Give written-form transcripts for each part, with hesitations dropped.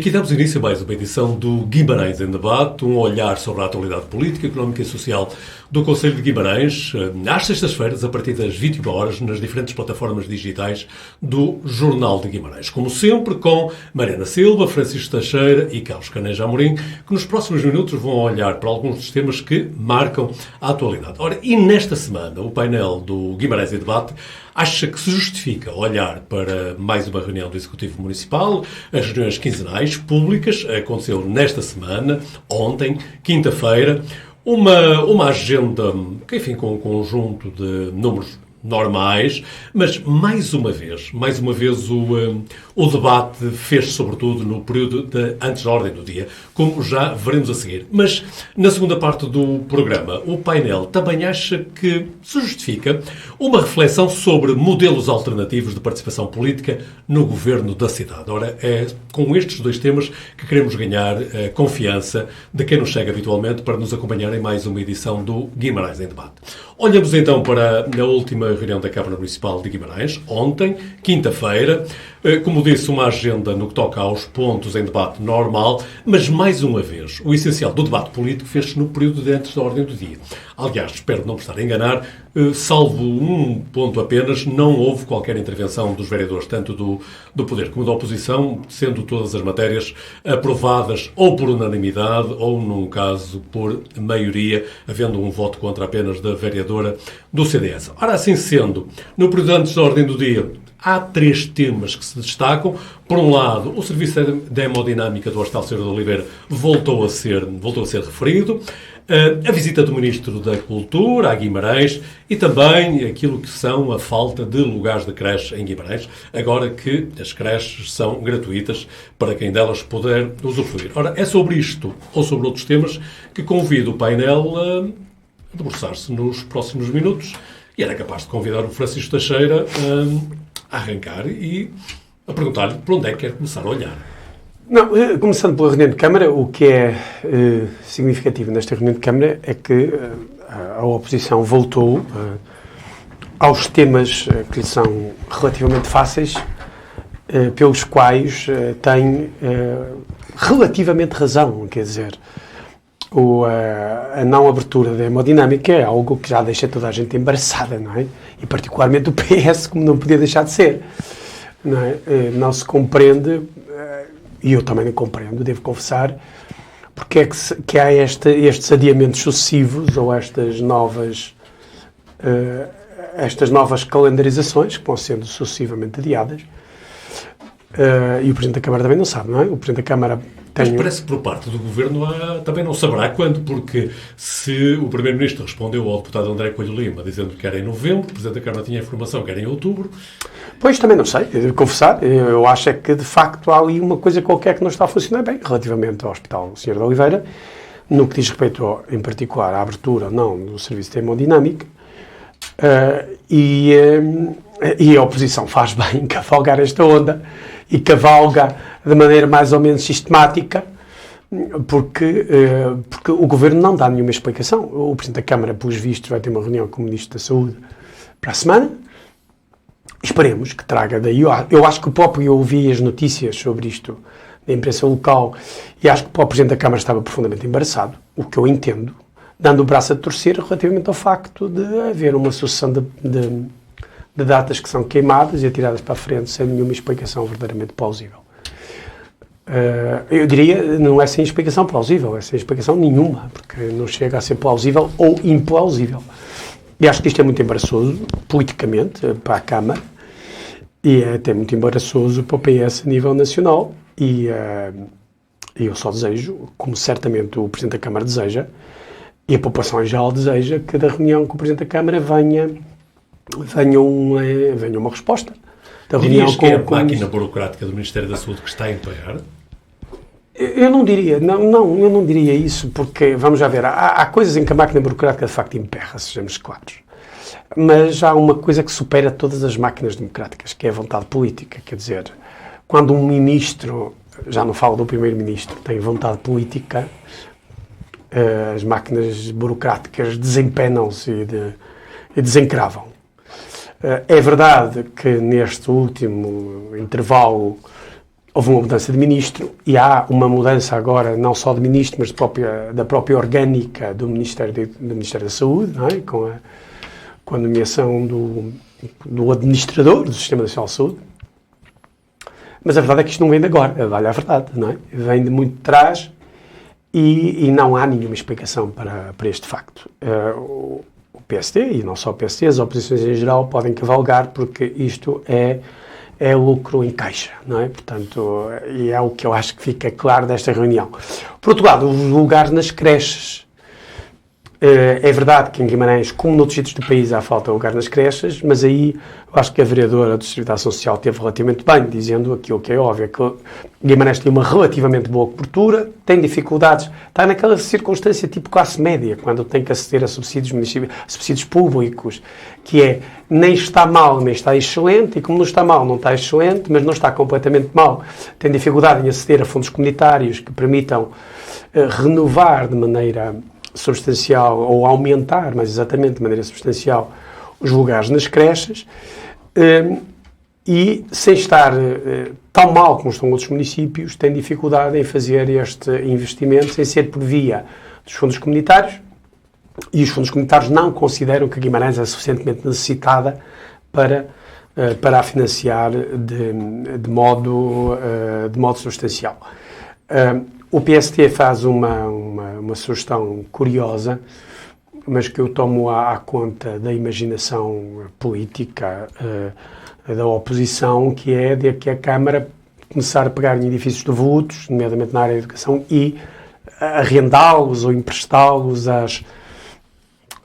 aqui damos início a mais uma edição do Guimarães em Debate, um olhar sobre a atualidade política, económica e social do Concelho de Guimarães, às sextas-feiras, a partir das 21 horas, nas diferentes plataformas digitais do Jornal de Guimarães. Como sempre, com Mariana Silva, Francisco Teixeira e Carlos Caneja Amorim, que nos próximos minutos vão olhar para alguns dos temas que marcam a atualidade. Ora, e nesta semana, o painel do Guimarães em Debate acha que se justifica olhar para mais uma reunião do Executivo Municipal. As reuniões quinzenais públicas aconteceu nesta semana, ontem, quinta-feira, uma agenda, que, enfim, com um conjunto de números normais, mas mais uma vez o debate fez-se sobretudo no período antes da ordem do dia, como já veremos a seguir. Mas na segunda parte do programa, o painel também acha que se justifica uma reflexão sobre modelos alternativos de participação política no governo da cidade. Ora, é com estes dois temas que queremos ganhar a confiança de quem nos segue habitualmente para nos acompanhar em mais uma edição do Guimarães em Debate. Olhamos então para a última reunião da Câmara Municipal de Guimarães, ontem, quinta-feira. Como disse, uma agenda no que toca aos pontos em debate normal, mas mais uma vez, o essencial do debate político fez-se no período de antes da ordem do dia. Aliás, espero não me estar a enganar, salvo um ponto apenas, não houve qualquer intervenção dos vereadores, tanto do Poder como da oposição, sendo todas as matérias aprovadas ou por unanimidade ou, num caso, por maioria, havendo um voto contra apenas da vereadora do CDS. Ora, assim sendo, no período antes da ordem do dia, há três temas que se destacam. Por um lado, o serviço de hemodinâmica do Hospital Cera de Oliveira voltou a ser referido, a visita do Ministro da Cultura a Guimarães e também aquilo que são a falta de lugares de creche em Guimarães, agora que as creches são gratuitas para quem delas puder usufruir. Ora, é sobre isto ou sobre outros temas que convido o painel a debruçar-se nos próximos minutos, e era capaz de convidar o Francisco Teixeira a arrancar e a perguntar-lhe por onde é que quer começar a olhar. Não, começando pela reunião de Câmara, o que é significativo nesta reunião de Câmara é que a oposição voltou aos temas que lhe são relativamente fáceis, pelos quais tem relativamente razão, quer dizer, a não abertura da hemodinâmica é algo que já deixa toda a gente embaraçada, não é? E particularmente o PS, como não podia deixar de ser. Não é? Não se compreende, e eu também não compreendo, devo confessar, porque é que há estes adiamentos sucessivos ou estas novas calendarizações que vão sendo sucessivamente adiadas. E o Presidente da Câmara também não sabe, não é? O Presidente da Câmara tem... Mas parece que por parte do Governo também não saberá quando, porque se o Primeiro-Ministro respondeu ao deputado André Coelho Lima dizendo que era em novembro, o Presidente da Câmara tinha a informação que era em outubro... Pois, também não sei, eu devo confessar, eu acho é que de facto há ali uma coisa qualquer que não está a funcionar bem relativamente ao Hospital Cera de Oliveira, no que diz respeito, em particular, à abertura ou não do serviço de hemodinâmica, e a oposição faz bem em cavalgar esta onda e cavalga de maneira mais ou menos sistemática, porque o Governo não dá nenhuma explicação. O Presidente da Câmara, pelos vistos, vai ter uma reunião com o Ministro da Saúde para a semana. Esperemos que traga daí. Eu acho que o próprio, eu ouvi as notícias sobre isto na imprensa local e acho que o próprio Presidente da Câmara estava profundamente embaraçado, o que eu entendo, dando o braço a torcer relativamente ao facto de haver uma sucessão de datas que são queimadas e atiradas para a frente sem nenhuma explicação verdadeiramente plausível. Eu diria, não é sem explicação plausível, é sem explicação nenhuma, porque não chega a ser plausível ou implausível. E acho que isto é muito embaraçoso, politicamente, para a Câmara, e é até muito embaraçoso para o PS a nível nacional, e eu só desejo, como certamente o Presidente da Câmara deseja, e a população em geral deseja, que da reunião com o Presidente da Câmara venha uma resposta. Da reunião com a máquina burocrática do Ministério da Saúde que está a empenhar? Eu não diria, eu não diria isso, porque, vamos já ver, há coisas em que a máquina burocrática de facto emperra, sejamos claros. Mas há uma coisa que supera todas as máquinas democráticas, que é a vontade política. Quer dizer, quando um ministro, já não falo do primeiro-ministro, tem vontade política, as máquinas burocráticas desempenam-se e desencravam. É verdade que neste último intervalo houve uma mudança de ministro e há uma mudança agora, não só de ministro, mas da própria orgânica do Ministério da Saúde, não é? Com a nomeação do administrador do Sistema Nacional de Saúde. Mas a verdade é que isto não vem de agora, vale a verdade, não é? Vem de muito de trás e não há nenhuma explicação para este facto. O PSD, e não só o PSD, as oposições em geral podem cavalgar porque isto é lucro em caixa, não é? Portanto, e é o que eu acho que fica claro desta reunião. Por outro lado, os lugares nas creches. É verdade que em Guimarães, como noutros sítios do país, há falta de lugar nas creches, mas aí eu acho que a vereadora do Serviço de Ação Social teve relativamente bem, dizendo aquilo que é óbvio, que Guimarães tem uma relativamente boa cobertura, tem dificuldades, está naquela circunstância tipo classe média, quando tem que aceder a subsídios públicos, que é nem está mal, nem está excelente, e como não está mal, não está excelente, mas não está completamente mal, tem dificuldade em aceder a fundos comunitários que permitam renovar de maneira substancial, ou aumentar, mais exatamente de maneira substancial, os lugares nas creches, e sem estar tão mal como estão outros municípios, tem dificuldade em fazer este investimento sem ser por via dos fundos comunitários, e os fundos comunitários não consideram que Guimarães é suficientemente necessitada para a financiar de modo substancial. O PST faz uma sugestão curiosa, mas que eu tomo à conta da imaginação política da oposição, que é de que a Câmara começar a pegar em edifícios devolutos, nomeadamente na área da educação, e arrendá-los ou emprestá-los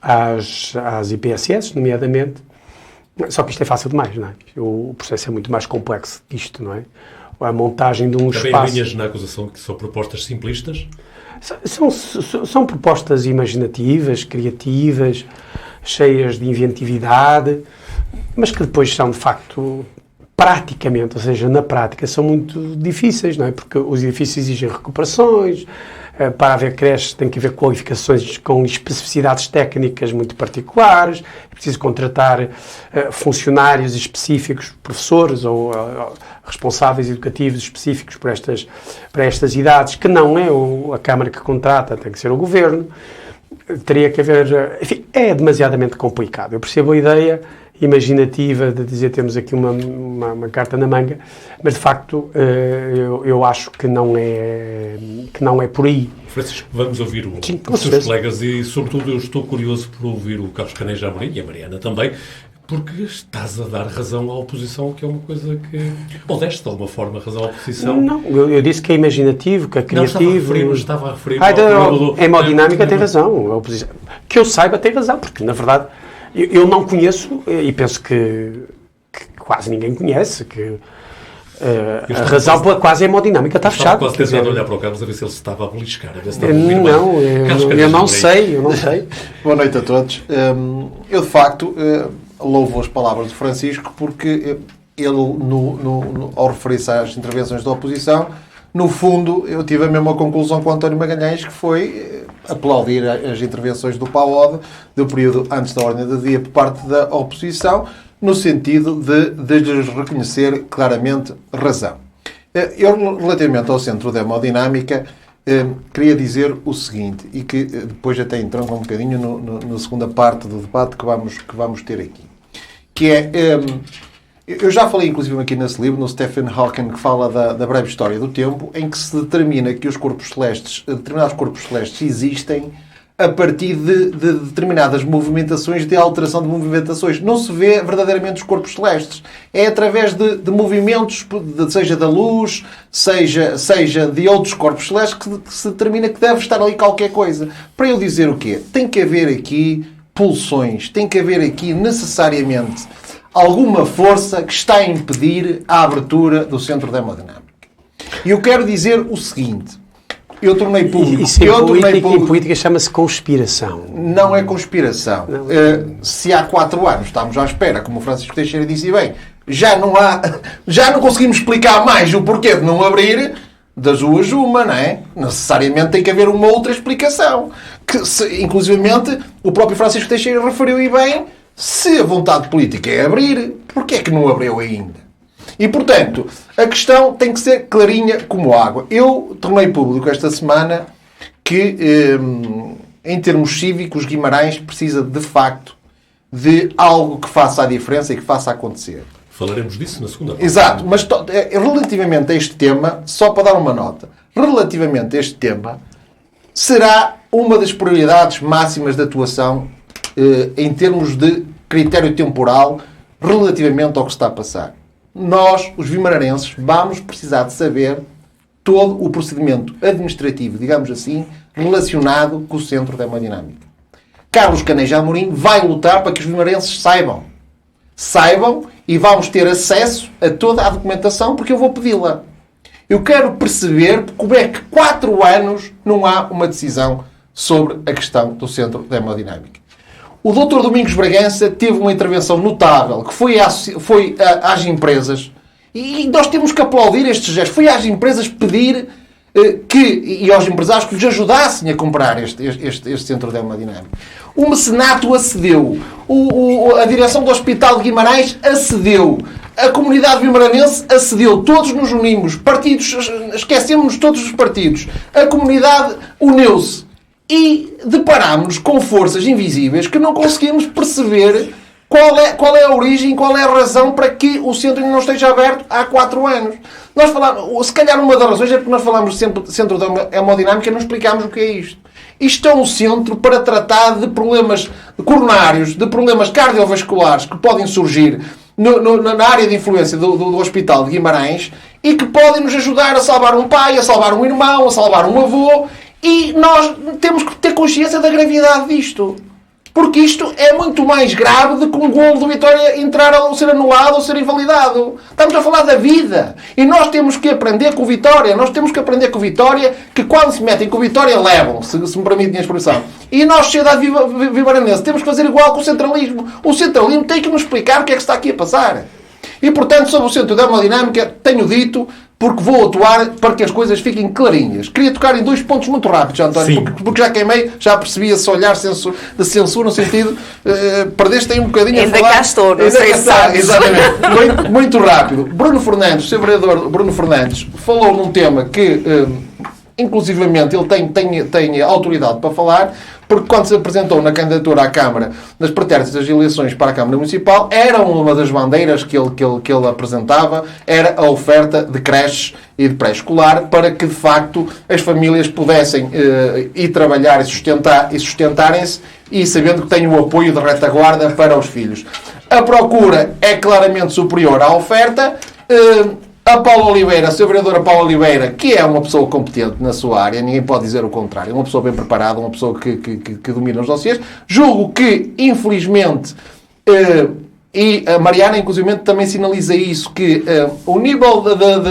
às IPSS, nomeadamente. Só que isto é fácil demais, não é? O processo é muito mais complexo que isto, não é? A montagem de um espaço... Também vinhas na acusação que são propostas simplistas? São propostas imaginativas, criativas, cheias de inventividade, mas que depois são, de facto, praticamente, ou seja, na prática, são muito difíceis, não é? Porque os edifícios exigem recuperações, para haver creches tem que haver qualificações com especificidades técnicas muito particulares, é preciso contratar funcionários específicos, professores ou responsáveis educativos específicos para estas idades, que não é a Câmara que contrata, tem que ser o Governo. Teria que haver... Enfim, é demasiadamente complicado. Eu percebo a ideia imaginativa de dizer temos aqui uma carta na manga, mas de facto eu acho que não é por aí. Francisco, vamos ouvir os seus colegas e, sobretudo, eu estou curioso por ouvir o Carlos Caneja Amorim e a Mariana também, porque estás a dar razão à oposição, que é uma coisa que... Ou deste, de alguma forma, razão à oposição. Não, eu disse que é imaginativo, que é criativo... Não, estava a referir... Em hemodinâmica tem razão. A oposição. Que eu saiba tem razão, porque, na verdade, eu não conheço, e penso que quase ninguém conhece, que a razão pela quase hemodinâmica está fechada. Estava quase tentado olhar para o Carlos a ver se ele se estava a beliscar. A ver se não, eu não sei. Boa noite a todos. Eu, de facto... louvo as palavras do Francisco, porque ele, ao referir-se às intervenções da oposição, no fundo, eu tive a mesma conclusão com o António Magalhães, que foi aplaudir as intervenções do PAOD, do período antes da ordem do dia, por parte da oposição, no sentido de lhes reconhecer claramente razão. Eu, relativamente ao Centro da Hemodinâmica, queria dizer o seguinte, e que depois até entrando um bocadinho na segunda parte do debate que vamos ter aqui, que é, eu já falei inclusive aqui nesse livro, no Stephen Hawking, que fala da breve história do tempo, em que se determina que os corpos celestes, determinados corpos celestes existem a partir de determinadas movimentações, de alteração de movimentações. Não se vê verdadeiramente os corpos celestes. É através de movimentos, seja da luz, seja de outros corpos celestes, que se determina que deve estar ali qualquer coisa. Para eu dizer o quê? Tem que haver aqui pulsões, tem que haver aqui necessariamente alguma força que está a impedir a abertura do Centro da Hemodinâmica. E eu quero dizer o seguinte... Eu tornei público. Isso em política chama-se conspiração. Não é conspiração. Se há 4 anos estamos à espera, como o Francisco Teixeira disse bem, já não conseguimos explicar mais o porquê de não abrir, das duas uma, não é? Necessariamente tem que haver uma outra explicação. Inclusivamente, o próprio Francisco Teixeira referiu bem, se a vontade política é abrir, porquê é que não abriu ainda? E, portanto, a questão tem que ser clarinha como água. Eu tornei público esta semana que, em termos cívicos, Guimarães precisa, de facto, de algo que faça a diferença e que faça acontecer. Falaremos disso na segunda parte. Exato, mas relativamente a este tema, só para dar uma nota, relativamente a este tema, será uma das prioridades máximas de atuação em termos de critério temporal relativamente ao que está a passar. Nós, os vimaranenses, vamos precisar de saber todo o procedimento administrativo, digamos assim, relacionado com o Centro da Hemodinâmica. Carlos Caneja Amorim vai lutar para que os vimarenses saibam e vamos ter acesso a toda a documentação, porque eu vou pedi-la. Eu quero perceber como é que 4 anos não há uma decisão sobre a questão do Centro da Hemodinâmica. O Dr. Domingos Bragança teve uma intervenção notável, que foi às empresas, e nós temos que aplaudir estes gestos. Foi às empresas pedir e aos empresários que lhes ajudassem a comprar este Centro de Hemodinâmica. O mecenato acedeu. A direção do Hospital de Guimarães acedeu. A comunidade vimaranense acedeu. Todos nos unimos. Partidos, esquecemos todos os partidos. A comunidade uniu-se. E deparámos-nos com forças invisíveis que não conseguimos perceber qual é a origem, qual é a razão para que o centro ainda não esteja aberto há 4 anos. Nós falamos, se calhar uma das razões é porque nós falamos do Centro da Hemodinâmica e não explicámos o que é isto. Isto é um centro para tratar de problemas coronários, de problemas cardiovasculares que podem surgir na área de influência do Hospital de Guimarães e que podem nos ajudar a salvar um pai, a salvar um irmão, a salvar um avô. E nós temos que ter consciência da gravidade disto. Porque isto é muito mais grave do que um golo do Vitória entrar ou ser anulado ou ser invalidado. Estamos a falar da vida. E nós temos que aprender com o Vitória. Nós temos que aprender com o Vitória que quando se metem com o Vitória levam, se me permitem a expressão. E nós, sociedade vimaranense, temos que fazer igual com o centralismo. O centralismo tem que nos explicar o que é que está aqui a passar. E, portanto, sobre o Centro da Hemodinâmica, tenho dito, porque vou atuar para que as coisas fiquem clarinhas. Queria tocar em 2 pontos muito rápidos, António, porque já queimei, já percebi esse olhar de censura, no sentido, perdeste aí um bocadinho ainda a falar. Cá estou, não sei se sabes. Exatamente. muito rápido. Bruno Fernandes, o seu vereador Bruno Fernandes, falou num tema que, inclusivamente, ele tem autoridade para falar, porque quando se apresentou na candidatura à Câmara, nas pretéritas das eleições para a Câmara Municipal, era uma das bandeiras que ele apresentava, era a oferta de creches e de pré-escolar, para que, de facto, as famílias pudessem ir trabalhar e sustentarem-se, e sabendo que têm o apoio de retaguarda para os filhos. A procura é claramente superior à oferta. A Paula Oliveira, a sua vereadora Paula Oliveira, que é uma pessoa competente na sua área, ninguém pode dizer o contrário, uma pessoa bem preparada, uma pessoa que domina os dossiês. Julgo que, infelizmente, e a Mariana, inclusive, também sinaliza isso, que o nível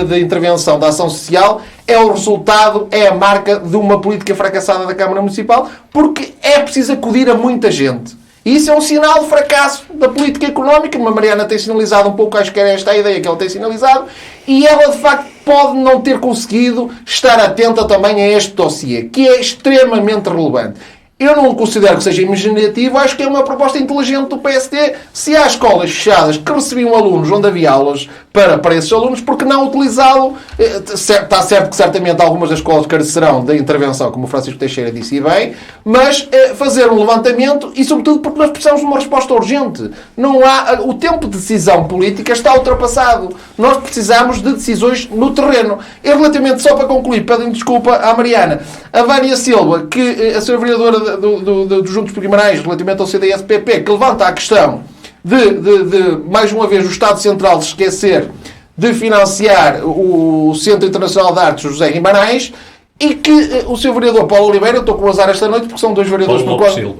de intervenção da ação social é o resultado, é a marca de uma política fracassada da Câmara Municipal, porque é preciso acudir a muita gente. E isso é um sinal de fracasso da política económica. A Mariana tem sinalizado um pouco, acho que era esta a ideia que ela tem sinalizado, e ela, de facto, pode não ter conseguido estar atenta também a este dossiê, que é extremamente relevante. Eu não considero que seja imaginativo, acho que é uma proposta inteligente do PSD. Se há escolas fechadas que recebiam alunos onde havia aulas para esses alunos, porque não utilizá-lo? Está certo que certamente algumas das escolas carecerão da intervenção, como o Francisco Teixeira disse bem, mas fazer um levantamento e, sobretudo, porque nós precisamos de uma resposta urgente. Não há, o tempo de decisão política está ultrapassado. Nós precisamos de decisões no terreno. E relativamente, só para concluir, pedem desculpa à Mariana, a Vânia Silva, que a sua vereadora do Juntos por Guimarães, relativamente ao CDS-PP, que levanta a questão de mais uma vez, o Estado Central se esquecer de financiar o Centro Internacional de Artes José Guimarães, e que o seu vereador Paulo Oliveira, eu estou com azar esta noite porque são 2 vereadores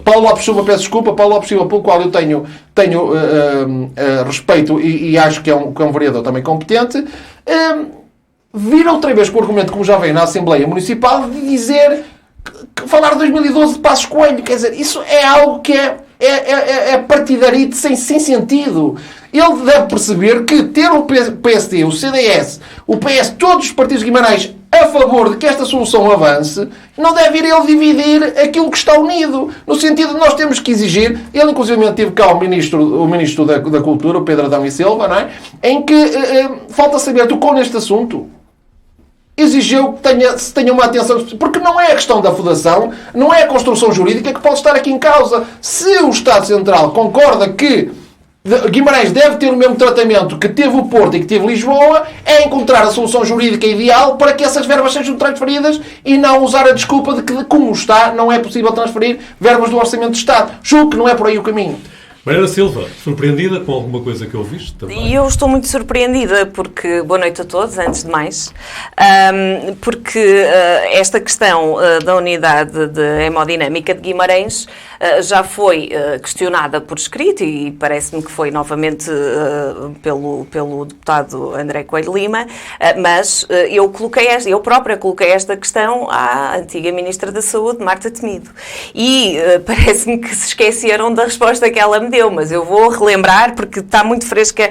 Paulo Lopes Silva, peço desculpa, Paulo Lopes Silva, pelo qual eu tenho respeito e acho que é um vereador também competente, vira outra vez com o argumento, como já veio na Assembleia Municipal, de dizer falar de 2012 de Passos Coelho. Quer dizer, isso é algo que é partidarite sem sentido. Ele deve perceber que ter o PSD, o CDS, o PS, todos os partidos de Guimarães a favor de que esta solução avance, não deve ir ele dividir aquilo que está unido. No sentido de nós temos que exigir, ele inclusive teve cá o Ministro da Cultura, o Pedro Adão e Silva, não é? Em que falta saber, tocou neste assunto. Exigiu que se tenha uma atenção, porque não é a questão da fundação, não é a construção jurídica que pode estar aqui em causa. Se o Estado Central concorda que Guimarães deve ter o mesmo tratamento que teve o Porto e que teve Lisboa, é encontrar a solução jurídica ideal para que essas verbas sejam transferidas e não usar a desculpa de que, como está, não é possível transferir verbas do Orçamento de Estado. Julgo que não é por aí o caminho. Mariana Silva, surpreendida com alguma coisa que ouviste também? E eu estou muito surpreendida porque, boa noite a todos, antes de mais, porque esta questão da unidade de hemodinâmica de Guimarães já foi questionada por escrito e parece-me que foi novamente pelo deputado André Coelho Lima, mas eu própria coloquei esta questão à antiga Ministra da Saúde, Marta Temido, e parece-me que se esqueceram da resposta que ela me deu, mas eu vou relembrar porque está muito fresca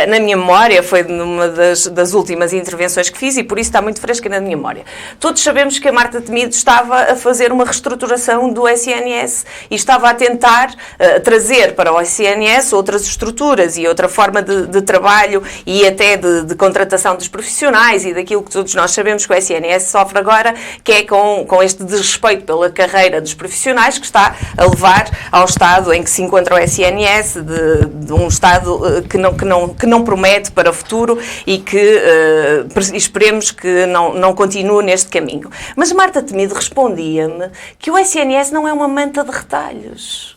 na minha memória, foi numa das últimas intervenções que fiz e por isso está muito fresca na minha memória. Todos sabemos que a Marta Temido estava a fazer uma reestruturação do SNS e estava a tentar trazer para o SNS outras estruturas e outra forma de trabalho e até de contratação dos profissionais e daquilo que todos nós sabemos que o SNS sofre agora, que é com este desrespeito pela carreira dos profissionais que está a levar ao estado em que se encontra o SNS, de um estado que não promete para o futuro e que esperemos que não continue neste caminho. Mas Marta Temido respondia-me que o SNS não é uma manta de retalhos.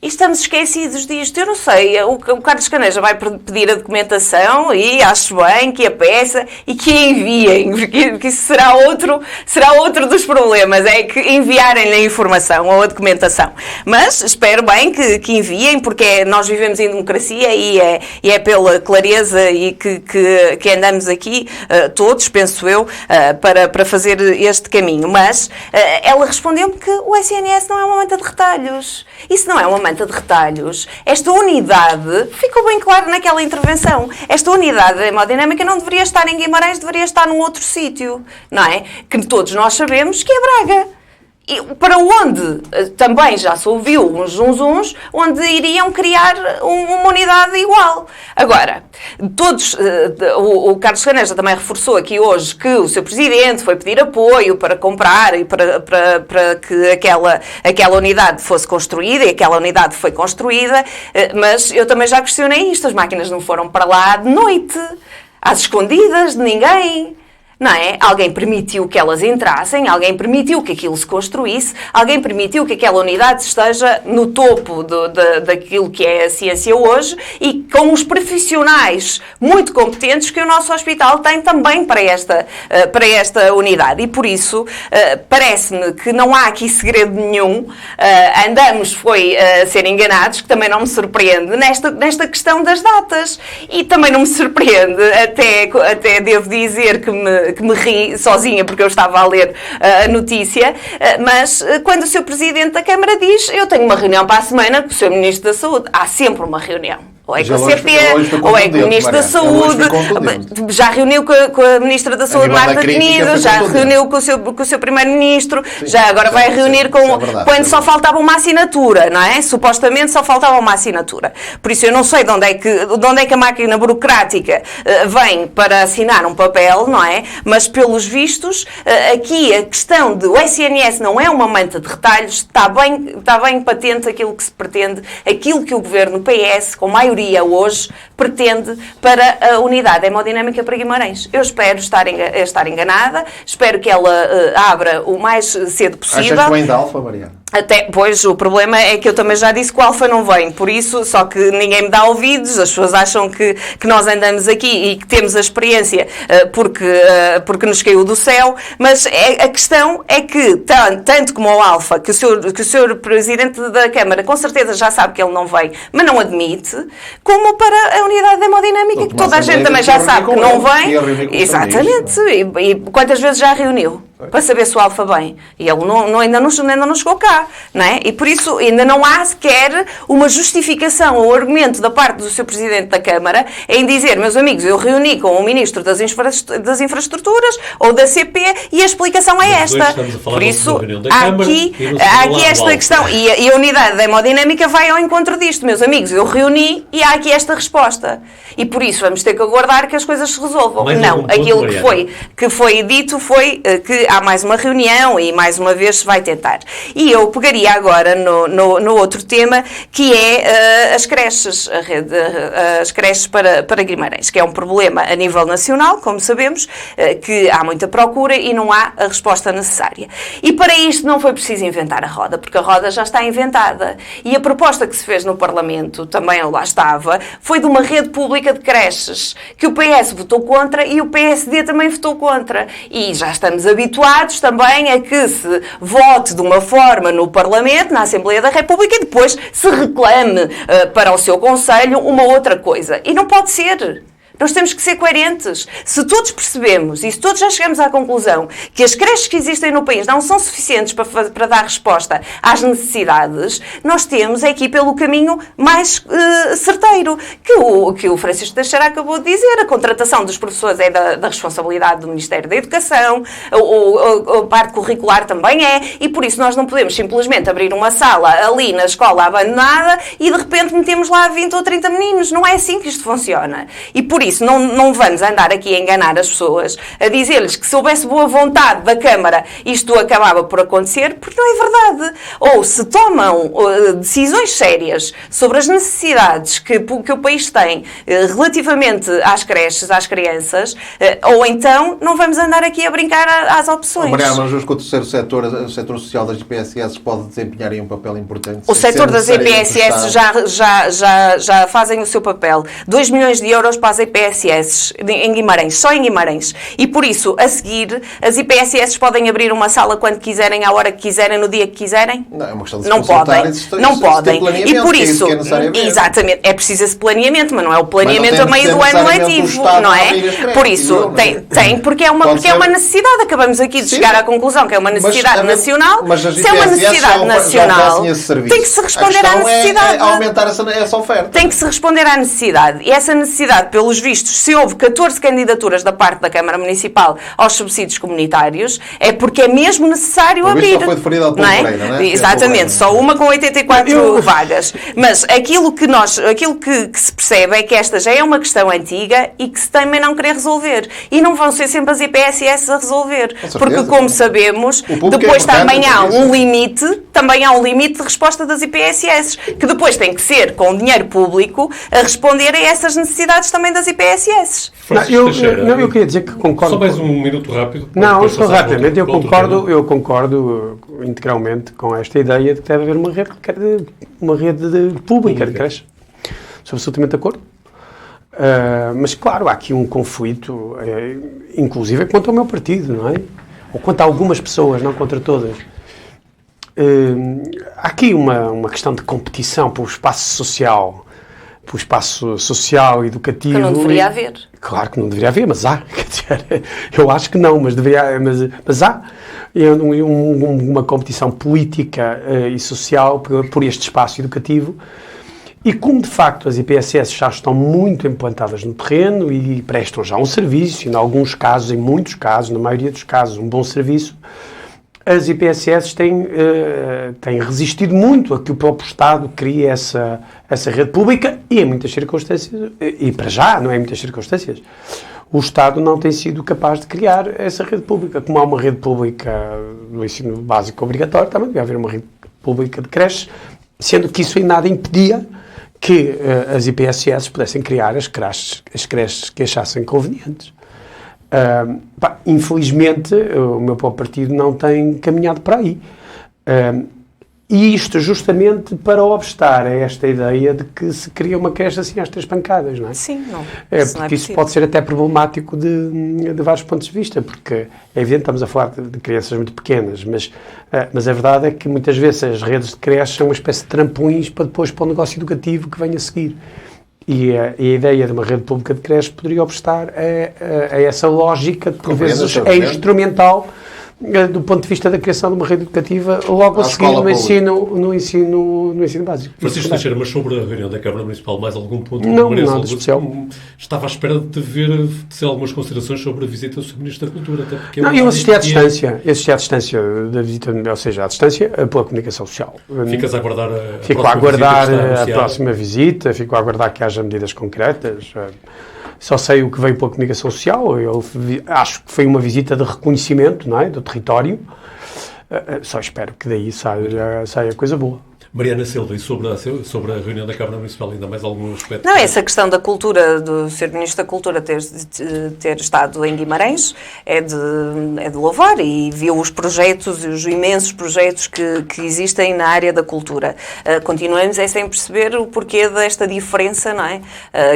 E estamos esquecidos disto. Eu não sei, o Carlos Caneja vai pedir a documentação e acho bem que a peça e que a enviem, porque isso será outro dos problemas, é que enviarem-lhe a informação ou a documentação. Mas espero bem que enviem, porque nós vivemos em democracia e é pela clareza e que andamos aqui todos, penso eu, para fazer este caminho. Mas ela respondeu-me que o SNS não é uma manta de retalhos. Isso não é uma manta de retalhos. Esta unidade, ficou bem claro naquela intervenção, esta unidade hemodinâmica não deveria estar em Guimarães, deveria estar num outro sítio, não é? Que todos nós sabemos que é Braga. E para onde também já se ouviu uns zunzuns, onde iriam criar uma unidade igual. Agora, o Carlos Caneja também reforçou aqui hoje que o seu presidente foi pedir apoio para comprar e para que aquela unidade fosse construída, e aquela unidade foi construída, mas eu também já questionei isto, as máquinas não foram para lá de noite, às escondidas de ninguém. Não é? Alguém permitiu que elas entrassem, alguém permitiu que aquilo se construísse, alguém permitiu que aquela unidade esteja no topo daquilo que é a ciência hoje e com os profissionais muito competentes que o nosso hospital tem também para esta unidade. E por isso, parece-me que não há aqui segredo nenhum, andamos a ser enganados, que também não me surpreende, nesta questão das datas. E também não me surpreende, até devo dizer que me ri sozinha porque eu estava a ler a notícia, mas quando o seu Presidente da Câmara diz eu tenho uma reunião para a semana com o seu Ministro da Saúde, há sempre uma reunião. Ou é com a CP, ou é com o Ministro da Saúde, já reuniu com a Ministra da Saúde, Marta Temido, já reuniu com o seu Primeiro-Ministro, já agora vai reunir quando só faltava uma assinatura, não é? Supostamente só faltava uma assinatura. Por isso eu não sei de onde é que a máquina burocrática vem para assinar um papel, não é? Mas pelos vistos, aqui a questão de o SNS não é uma manta de retalhos, está bem patente aquilo que se pretende, aquilo que o Governo PS, com maioria hoje, pretende para a unidade hemodinâmica para Guimarães. Eu espero estar enganada, espero que ela abra o mais cedo possível. Achas que vem da Alfa, Mariana? Pois, o problema é que eu também já disse que o Alfa não vem, por isso, só que ninguém me dá ouvidos, as pessoas acham que nós andamos aqui e que temos a experiência porque nos caiu do céu, mas a questão é que, tanto como o Alfa, que o senhor Presidente da Câmara com certeza já sabe que ele não vem, mas não admite, como para a unidade de hemodinâmica, que toda a gente também já sabe que não vem. Exatamente, e quantas vezes já reuniu? para saber se o Alfa bem. E ele ainda não chegou cá, não é? E por isso ainda não há sequer uma justificação ou argumento da parte do Sr. Presidente da Câmara em dizer, meus amigos, eu reuni com o Ministro das Infraestruturas ou da CP e a explicação é esta. Por isso, há aqui esta questão. E a unidade da hemodinâmica vai ao encontro disto, meus amigos. Eu reuni e há aqui esta resposta. E por isso vamos ter que aguardar que as coisas se resolvam. Não, aquilo que foi dito foi que há mais uma reunião e mais uma vez se vai tentar. E eu pegaria agora no outro tema, que é as creches, as creches para Guimarães, que é um problema a nível nacional, como sabemos, que há muita procura e não há a resposta necessária. E para isto não foi preciso inventar a roda, porque a roda já está inventada. E a proposta que se fez no Parlamento, também lá estava, foi de uma rede pública de creches, que o PS votou contra e o PSD também votou contra. E já estamos habituados também a que se vote de uma forma no Parlamento, na Assembleia da República, e depois se reclame para o seu Conselho uma outra coisa. E não pode ser. Nós temos que ser coerentes. Se todos percebemos e se todos já chegamos à conclusão que as creches que existem no país não são suficientes para dar resposta às necessidades, nós temos aqui pelo caminho mais certeiro, que o Francisco Teixeira acabou de dizer. A contratação dos professores é da responsabilidade do Ministério da Educação, a parte curricular também é, e por isso nós não podemos simplesmente abrir uma sala ali na escola abandonada e de repente metemos lá 20 ou 30 meninos. Não é assim que isto funciona. E por isso não vamos andar aqui a enganar as pessoas, a dizer-lhes que se houvesse boa vontade da Câmara isto acabava por acontecer, porque não é verdade. Ou se tomam decisões sérias sobre as necessidades que o país tem relativamente às creches, às crianças, ou então não vamos andar aqui a brincar às opções. Mariana, mas acho que o terceiro setor, o setor social das IPSS pode desempenhar um papel importante. O setor das IPSS já fazem o seu papel. 2 milhões de euros para as IPSS em Guimarães, só em Guimarães. E por isso, a seguir, as IPSS podem abrir uma sala quando quiserem, à hora que quiserem, no dia que quiserem? Não, é uma questão de não podem. Não podem. E por isso, exatamente, é preciso esse planeamento, mas não é o planeamento a meio do ano letivo, não é? Por isso, porque é uma necessidade. Acabamos aqui de chegar à conclusão que é uma necessidade nacional. Se é uma necessidade nacional, tem que se responder à necessidade. É aumentar essa oferta. Tem que se responder à necessidade. E essa necessidade, pelos vistos, se houve 14 candidaturas da parte da Câmara Municipal aos subsídios comunitários, é porque é mesmo necessário abrir. Só foi deferida ao Paulo Pereira, não é? Exatamente, só uma com 84 vagas. Mas aquilo que se percebe é que esta já é uma questão antiga e que se também não querer resolver. E não vão ser sempre as IPSS a resolver. Porque, como sabemos, depois também há um limite de resposta das IPSS, que depois tem que ser com dinheiro público a responder a essas necessidades também das IPSS. Eu queria dizer que concordo. Só mais um minuto rápido. Não, só rapidamente. Eu concordo integralmente com esta ideia de que deve haver uma rede pública de creche. Sou absolutamente de acordo. Mas, claro, há aqui um conflito, inclusive quanto ao meu partido, não é? Ou quanto a algumas pessoas, não contra todas. Há aqui uma questão de competição pelo espaço social. Pelo espaço social, educativo. Que não deveria haver. Claro que não deveria haver, mas há. Quer dizer, eu acho que não, mas há. Uma competição política e social por este espaço educativo. E como, de facto, as IPSS já estão muito implantadas no terreno e prestam já um serviço, e em alguns casos, em muitos casos, na maioria dos casos, um bom serviço, as IPSS têm resistido muito a que o próprio Estado crie essa rede pública e, em muitas circunstâncias, e para já, não é em muitas circunstâncias, o Estado não tem sido capaz de criar essa rede pública. Como há uma rede pública do ensino básico obrigatório, também deve haver uma rede pública de creches, sendo que isso em nada impedia que as IPSS pudessem criar as creches que achassem convenientes. Infelizmente, o meu próprio partido não tem caminhado para aí. E isto justamente para obstar a esta ideia de que se cria uma creche assim às 3 pancadas, não é? Sim, não. Porque isso pode ser até problemático de vários pontos de vista, porque é evidente, estamos a falar de crianças muito pequenas, mas a verdade é que muitas vezes as redes de creche são uma espécie de trampolins para o negócio educativo que vem a seguir. E a ideia de uma rede pública de creche poderia obstar a essa lógica que, por vezes, é instrumental do ponto de vista da criação de uma rede educativa, logo a seguir no ensino básico. Francisco Teixeira, mas sobre a reunião da Câmara Municipal, mais algum ponto? Não, nada especial. Estava à espera de ter algumas considerações sobre a visita do Sr. Ministro da Cultura. Até porque não, eu assisti à distância da visita, ou seja, à distância, pela comunicação social. Ficas a aguardar Fico a aguardar a próxima visita, fico a aguardar que haja medidas concretas. Só sei o que veio pela comunicação social. Eu acho que foi uma visita de reconhecimento, não é, do território. Só espero que daí saia coisa boa. Mariana Silva, e sobre a reunião da Câmara Municipal, ainda mais algum aspecto? Não, essa questão da cultura, do Sr. Ministro da Cultura ter estado em Guimarães é de louvar, e viu os projetos, os imensos projetos que existem na área da cultura. Continuamos sem perceber o porquê desta diferença, não é?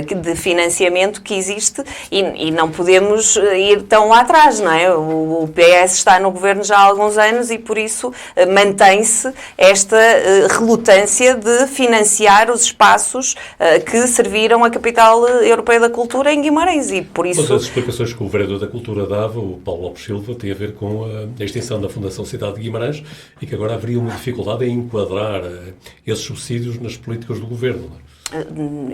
De financiamento que existe, e não podemos ir tão lá atrás, não é? O PS está no governo já há alguns anos e por isso mantém-se esta relutância de financiar os espaços que serviram a capital europeia da cultura em Guimarães, e por isso... Mas as explicações que o vereador da Cultura dava, o Paulo Lopes Silva, tem a ver com a extinção da Fundação Cidade de Guimarães e que agora haveria uma dificuldade em enquadrar esses subsídios nas políticas do governo.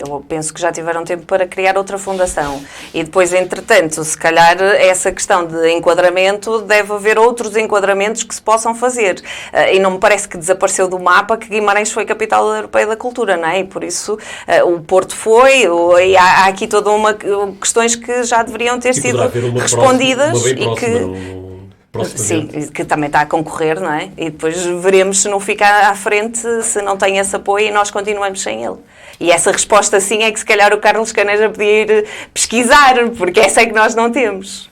Eu penso que já tiveram tempo para criar outra fundação e depois, entretanto, se calhar essa questão de enquadramento, deve haver outros enquadramentos que se possam fazer, e não me parece que desapareceu do mapa que Guimarães foi capital europeia da cultura, não é? E por isso o Porto foi, e há aqui toda uma questões que já deveriam ter sido respondidas sim, que também está a concorrer, não é? E depois veremos se não fica à frente, se não tem esse apoio e nós continuamos sem ele. E essa resposta, sim, é que se calhar o Carlos Caneja podia ir pesquisar, porque essa é que nós não temos.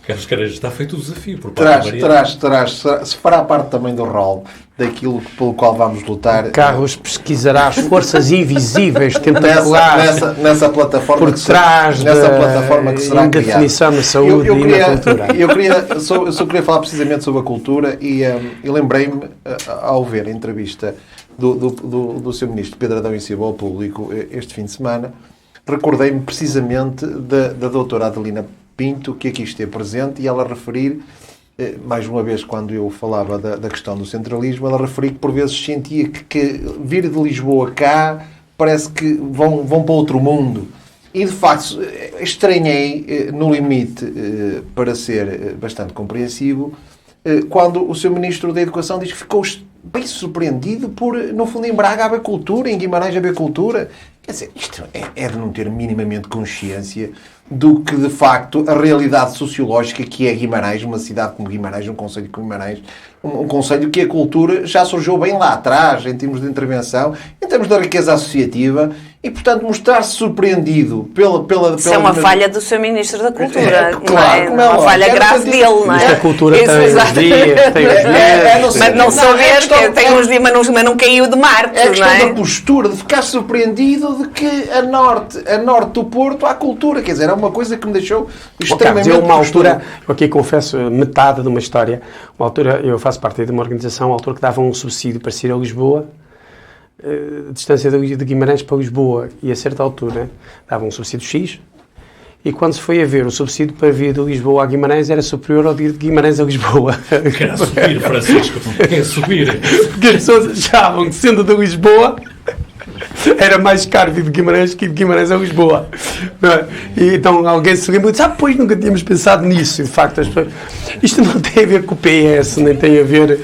Carlos Caneja, está feito o desafio por parte da Maria. Terás. Se fará parte também do rol daquilo pelo qual vamos lutar. Carlos pesquisará as forças invisíveis, tentaculares nessa plataforma por trás plataforma que será criada. Definição na saúde e na cultura. Eu só queria falar precisamente sobre a cultura e lembrei-me, ao ver a entrevista do Sr. Ministro Pedro Adão e Silva ao público este fim de semana, recordei-me precisamente da doutora Adelina Pinto, que aqui esteve presente, e ela referir, mais uma vez, quando eu falava da questão do centralismo, ela referir que por vezes sentia que vir de Lisboa cá parece que vão para outro mundo. E, de facto, estranhei, no limite, para ser bastante compreensivo, quando o Sr. Ministro da Educação diz que ficou bem surpreendido por, no fundo, em Braga haver cultura, em Guimarães haver cultura. Quer dizer, isto é de não ter minimamente consciência do que, de facto, a realidade sociológica que é Guimarães, uma cidade como Guimarães, um concelho como Guimarães, um concelho que a cultura já surgiu bem lá atrás, em termos de intervenção, em termos da riqueza associativa, e, portanto, mostrar-se surpreendido pela Isso é uma falha do Sr. Ministro da Cultura, claro, não é? Uma falha grave dele, não é? A cultura tem uns dias, tem uns meses. Mas não saber que tem uns dias, mas não caiu de Marte, é a questão não é? da postura, de ficar surpreendido de que a norte do Porto há cultura. Quer dizer, é uma coisa que me deixou extremamente... uma altura, eu aqui confesso metade de uma história, uma altura, eu faço parte de uma organização, uma altura que dava um subsídio para ir a Lisboa, distância de Guimarães para Lisboa, e a certa altura dava um subsídio X, e quando se foi a ver, o subsídio para vir de Lisboa a Guimarães era superior ao de Guimarães a Lisboa. Quer subir, Francisco, quer subir. Porque as pessoas achavam que, sendo de Lisboa, era mais caro vir de Guimarães que de Guimarães a Lisboa. E então alguém se lembra e disse, pois nunca tínhamos pensado nisso. E de facto, isto não tem a ver com o PS, nem tem a ver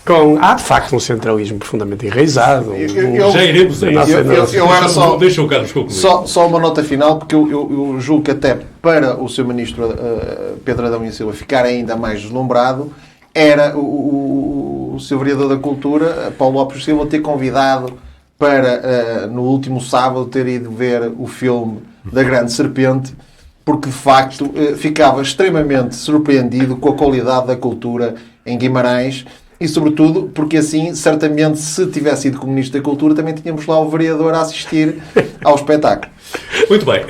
com... Há de facto um centralismo profundamente enraizado. Já iremos a isso. Eu era só... Deixa o Carlos concluir. Só uma nota final, porque eu julgo que até para o Sr. Ministro Pedro Adão e Silva ficar ainda mais deslumbrado, era o Sr. Vereador da Cultura, Paulo Lopes Silva, ter convidado para, no último sábado, ter ido ver o filme da Grande Serpente, porque, de facto, ficava extremamente surpreendido com a qualidade da cultura em Guimarães, E, sobretudo, porque assim, certamente, se tivesse sido com o Ministro da Cultura, também tínhamos lá o vereador a assistir ao espetáculo. Muito bem.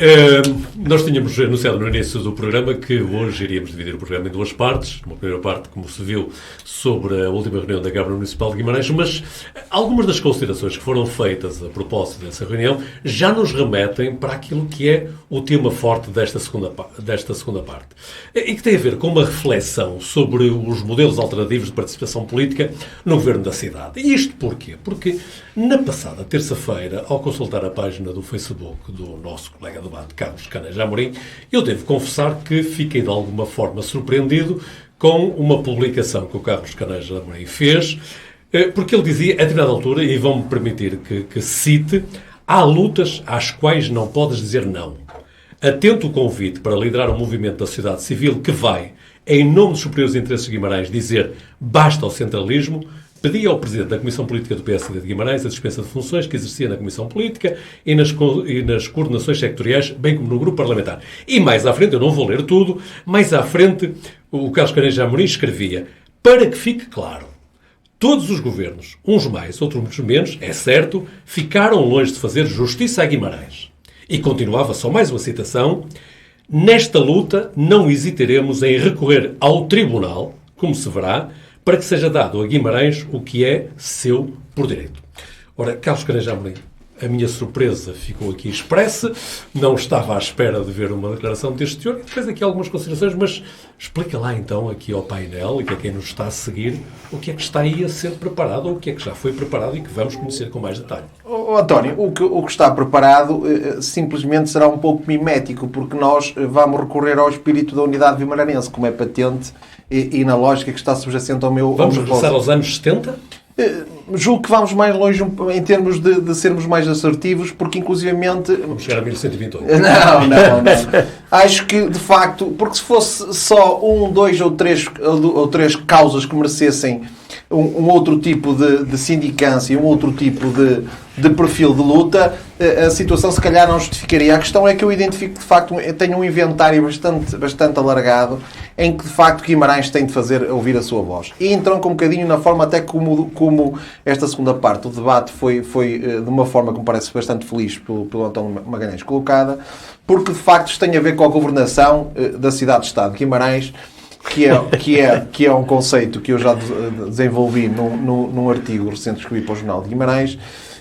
Nós tínhamos anunciado no início do programa que hoje iríamos dividir o programa em duas partes. Uma primeira parte, como se viu, sobre a última reunião da Câmara Municipal de Guimarães, mas algumas das considerações que foram feitas a propósito dessa reunião já nos remetem para aquilo que é o tema forte desta segunda parte. E que tem a ver com uma reflexão sobre os modelos alternativos de participação política no governo da cidade. E isto porquê? Porque na passada terça-feira, ao consultar a página do Facebook do nosso colega de debate, Carlos Caneja Amorim, eu devo confessar que fiquei de alguma forma surpreendido com uma publicação que o Carlos Caneja Amorim fez, porque ele dizia, a determinada altura, e vão-me permitir que cite, há lutas às quais não podes dizer não. Atento o convite para liderar um movimento da sociedade civil que vai, em nome dos superiores interesses de Guimarães, dizer basta ao centralismo, pedi ao Presidente da Comissão Política do PSD de Guimarães a dispensa de funções que exercia na Comissão Política e nas coordenações sectoriais, bem como no grupo parlamentar. E mais à frente, eu não vou ler tudo, mais à frente o Carlos Caneja Amorim escrevia, para que fique claro, todos os governos, uns mais, outros menos, é certo, ficaram longe de fazer justiça a Guimarães. E continuava só mais uma citação, nesta luta não hesitaremos em recorrer ao Tribunal, como se verá, para que seja dado a Guimarães o que é seu por direito. Ora, Carlos Caneja Amorim, a minha surpresa ficou aqui expressa, não estava à espera de ver uma declaração deste senhor, e depois aqui algumas considerações, mas explica lá então aqui ao painel e a quem nos está a seguir o que é que está aí a ser preparado ou o que é que já foi preparado e que vamos conhecer com mais detalhe. António, o que está preparado simplesmente será um pouco mimético, porque nós vamos recorrer ao espírito da unidade vimaranense, como é patente e na lógica que está subjacente ao meu... Vamos regressar aos anos 70? Julgo que vamos mais longe em termos de sermos mais assertivos, porque inclusivamente... Vamos chegar a 1128. Não. Acho que, de facto, porque se fosse só um, dois ou três causas que merecessem um outro tipo de sindicância, um outro tipo de perfil de luta, a situação se calhar não justificaria. A questão é que eu identifico, de facto, tenho um inventário bastante alargado em que, de facto, Guimarães tem de fazer ouvir a sua voz. E entronca um bocadinho na forma até como esta segunda parte, o debate foi de uma forma que me parece bastante feliz pelo António Magalhães colocada, porque, de facto, isto tem a ver com a governação da cidade-estado de Guimarães, que é um conceito que eu já desenvolvi num artigo recente que escrevi para o Jornal de Guimarães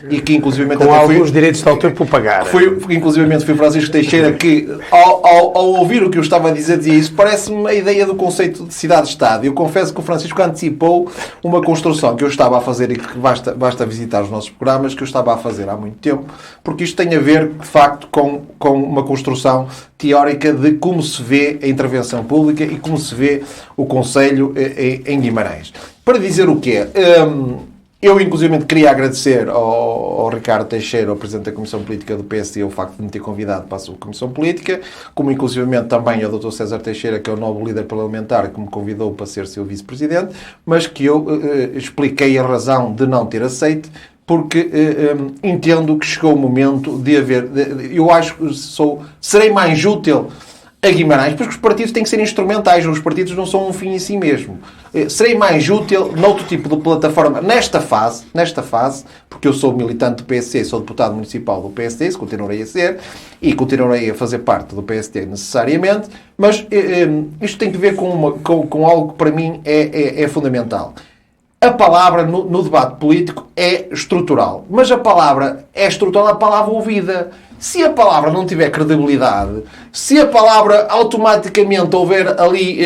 e que inclusivamente com alguns direitos de autor por pagar. Inclusivamente foi Francisco Teixeira que ao ouvir o que eu estava a dizer dizia isso, parece-me a ideia do conceito de cidade-estado. Eu confesso que o Francisco antecipou uma construção que eu estava a fazer e que basta visitar os nossos programas, que eu estava a fazer há muito tempo, porque isto tem a ver de facto com uma construção teórica de como se vê a intervenção pública e como se vê o Conselho em Guimarães. Para dizer o quê? Eu, inclusive, queria agradecer ao Ricardo Teixeira, ao Presidente da Comissão Política do PSD, o facto de me ter convidado para a sua Comissão Política, como, inclusive, também ao Dr. César Teixeira, que é o novo líder parlamentar, que me convidou para ser seu Vice-Presidente, mas que eu expliquei a razão de não ter aceito, porque entendo que chegou o momento de haver... eu acho que serei mais útil a Guimarães, porque os partidos têm que ser instrumentais, os partidos não são um fim em si mesmo. Serei mais útil noutro tipo de plataforma, nesta fase, porque eu sou militante do PSD, sou deputado municipal do PSD, isso continuarei a ser, e continuarei a fazer parte do PSD necessariamente, mas isto tem que ver com algo que para mim é fundamental. A palavra no debate político é estrutural, mas a palavra é estrutural, a palavra ouvida. Se a palavra não tiver credibilidade, se a palavra automaticamente houver ali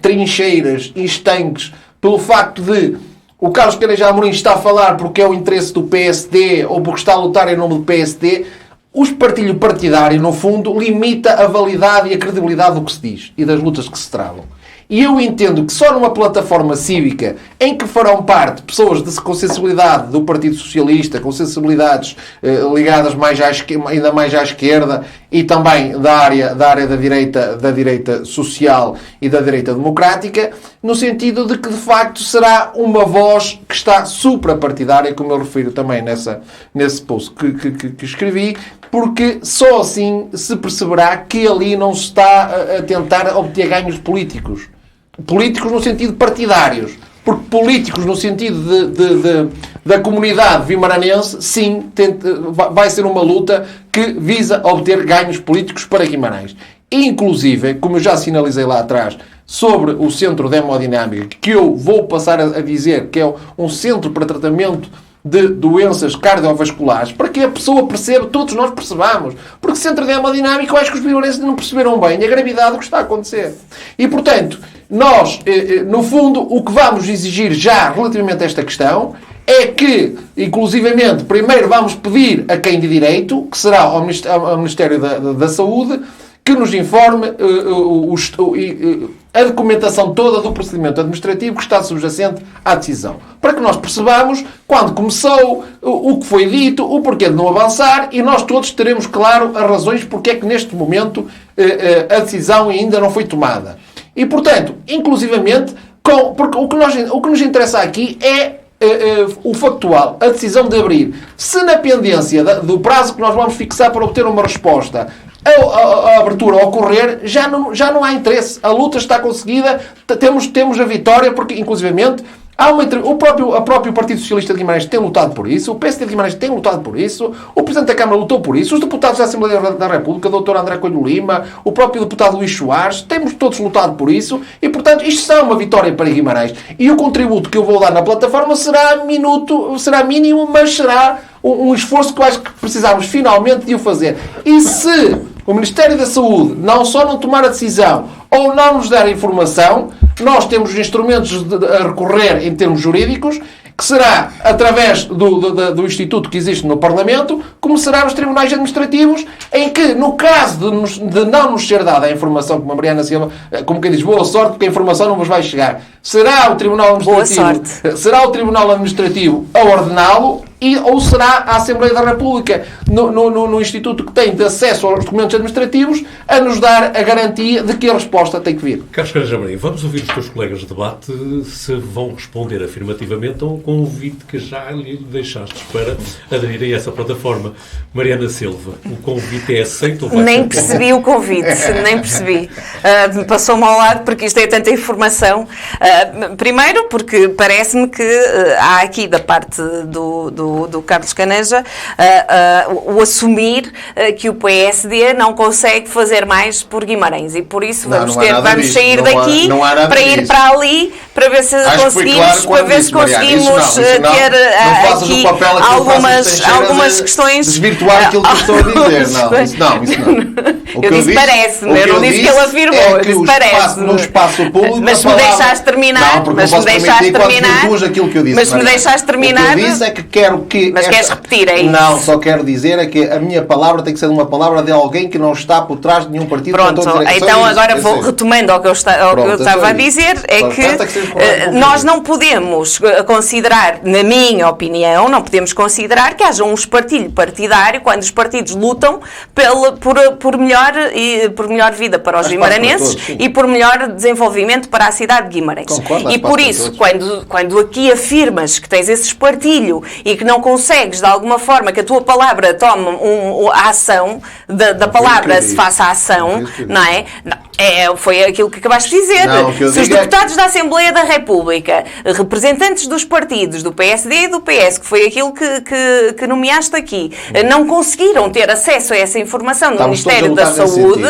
trincheiras, estanques, pelo facto de o Carlos Caneja Amorim está a falar porque é o interesse do PSD ou porque está a lutar em nome do PSD, o espartilho partidário, no fundo, limita a validade e a credibilidade do que se diz e das lutas que se travam. E eu entendo que só numa plataforma cívica em que farão parte pessoas com sensibilidade do Partido Socialista, com sensibilidades ligadas ainda mais à esquerda e também da área da direita social e da direita democrática, no sentido de que, de facto, será uma voz que está suprapartidária, como eu refiro também nesse post que escrevi, porque só assim se perceberá que ali não se está a tentar obter ganhos políticos. Políticos no sentido partidários. porque políticos no sentido da comunidade vimaranense, sim, vai ser uma luta que visa obter ganhos políticos para Guimarães. Inclusive, como eu já sinalizei lá atrás, sobre o Centro de Hemodinâmica, que eu vou passar a dizer que é um centro para tratamento de doenças cardiovasculares, para que a pessoa perceba, todos nós percebamos. Porque Centro de Hemodinâmica, eu acho que os vimaranenses não perceberam bem a gravidade do que está a acontecer. E, portanto, nós, no fundo, o que vamos exigir já relativamente a esta questão é que, inclusivamente, primeiro vamos pedir a quem de direito, que será ao Ministério da Saúde, que nos informe a documentação toda do procedimento administrativo que está subjacente à decisão. Para que nós percebamos quando começou, o que foi dito, o porquê de não avançar, e nós todos teremos claro as razões porque é que neste momento a decisão ainda não foi tomada. E, portanto, inclusivamente, porque o que nos interessa aqui é o factual, a decisão de abrir. Se na pendência do prazo que nós vamos fixar para obter uma resposta, a abertura ocorrer, já não há interesse. A luta está conseguida, temos a vitória, porque, inclusivamente, o próprio Partido Socialista de Guimarães tem lutado por isso, o PSD de Guimarães tem lutado por isso, o Presidente da Câmara lutou por isso, os deputados da Assembleia da República, o Dr. André Coelho Lima, o próprio deputado Luís Soares, temos todos lutado por isso, e, portanto, isto será uma vitória para Guimarães. E o contributo que eu vou dar na plataforma será mínimo, mas será um esforço que eu acho que precisamos finalmente de o fazer. E se o Ministério da Saúde não só não tomar a decisão ou não nos der a informação, nós temos instrumentos a recorrer em termos jurídicos, que será através do Instituto que existe no Parlamento, como será nos tribunais administrativos, em que, no caso de não nos ser dada a informação, como a Mariana Silva, como quem diz, boa sorte, porque a informação não vos vai chegar, será o Tribunal Administrativo a ordená-lo, ou será a Assembleia da República, no Instituto que tem de acesso aos documentos administrativos, a nos dar a garantia de que a resposta tem que vir. Carlos Carajé Marinho, vamos ouvir os teus colegas de debate se vão responder afirmativamente a um convite que já lhe deixaste para aderir a essa plataforma. Mariana Silva, o convite é aceito ou vai Nem percebi o convite, nem percebi. Passou-me ao lado porque isto é tanta informação. Primeiro, porque parece-me que há aqui da parte do Carlos Caneja o assumir que o PSD não consegue fazer mais por Guimarães e por isso vamos sair daqui para ir para ali para ver se conseguimos ter aqui algumas questões. Desvirtuar aquilo que eu estou a dizer. Isso não. Eu disse parece-me, eu não disse que ele afirmou, eu disse parece-me. No espaço público, mas me deixaste terminar. Mas me deixaste terminar. O que eu disse é que quero que... Mas queres repetir, é isso? Não, só quero dizer é que a minha palavra tem que ser uma palavra de alguém que não está por trás de nenhum partido. Pronto, então agora vou retomando ao que eu estava a dizer, é que nós não podemos considerar, na minha opinião, não podemos considerar que haja um espartilho partidário quando os partidos lutam por melhor vida para os guimaranenses e por melhor desenvolvimento para a cidade de Guimarães. Concordo, e por isso, quando aqui afirmas que tens esse espartilho e que não consegues, de alguma forma, que a tua palavra tome a ação, da palavra se faça a ação, não é? Foi aquilo que acabaste de dizer. Se os deputados da Assembleia da República, representantes dos partidos, do PSD e do PS, que foi aquilo que nomeaste aqui, não conseguiram ter acesso a essa informação no Ministério da Saúde,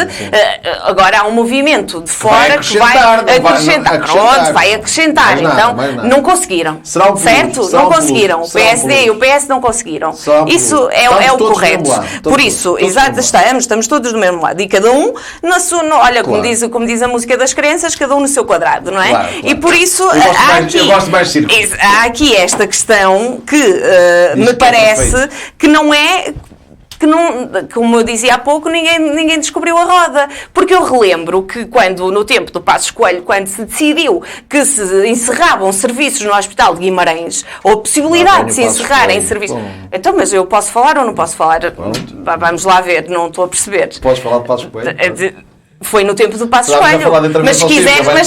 agora há um movimento de fora que vai acrescentar. Vai acrescentar. Então, não conseguiram. Certo? Não conseguiram. O PSD e o PS não conseguiram. Isso é o correto. Por isso, estamos todos do mesmo lado. E cada um na sua... Olha, como diz a música das crianças, cada um no seu quadrado, não é? Claro. E por isso há aqui esta questão que me parece que não é... como eu dizia há pouco, ninguém descobriu a roda. Porque eu relembro que no tempo do Passos Coelho, quando se decidiu que se encerravam serviços no Hospital de Guimarães, ou a possibilidade de se encerrarem serviços... Então, mas eu posso falar ou não posso falar? Vamos lá ver, não estou a perceber. Podes falar de Passos Coelho? Foi no tempo do Passos Estávamos a falar de Coelho. Mas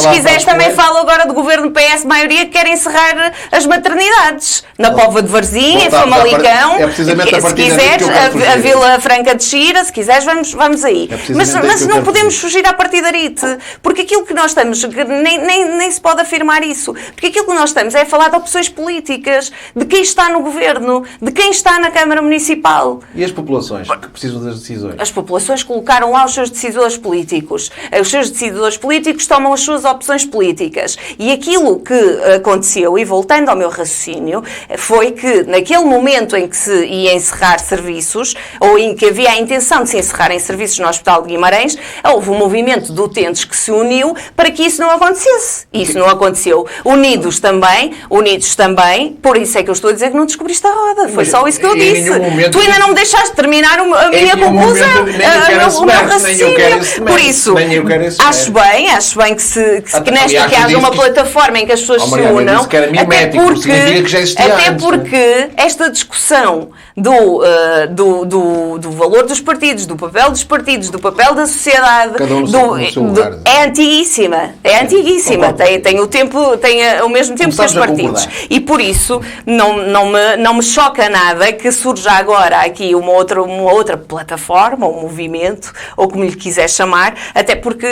se quiseres também Coelho. falo agora do governo PS maioria que quer encerrar as maternidades. Na Póvoa de Varzim, em Famalicão. É precisamente a Se partir quiseres, daí que eu quero fugir. a Vila Franca de Xira, se quiseres, vamos aí. É Mas precisamente daí que eu não quero podemos fugir à partidarite. Porque aquilo que nós estamos, nem se pode afirmar isso. Porque aquilo que nós estamos é a falar de opções políticas, de quem está no governo, de quem está na Câmara Municipal. E as populações que precisam das decisões? As populações colocaram lá os seus decisores políticos. Os seus decisores políticos tomam as suas opções políticas. E aquilo que aconteceu, e voltando ao meu raciocínio, foi que naquele momento em que se ia encerrar serviços, ou em que havia a intenção de se encerrarem serviços no Hospital de Guimarães, houve um movimento de utentes que se uniu para que isso não acontecesse. E isso não aconteceu. Unidos também, por isso é que eu estou a dizer que não descobriste a roda. Foi só isso que eu disse. Tu ainda não me deixaste terminar a minha conclusão, o meu raciocínio. Por isso, acho bem que haja uma plataforma em que as pessoas se unam, até porque esta discussão do valor dos partidos, do papel dos partidos, do papel da sociedade, é antiguíssima. Tem o mesmo tempo que os partidos. E por isso não me choca nada que surja agora aqui uma outra plataforma, um movimento, ou como lhe quiser chamar, até porque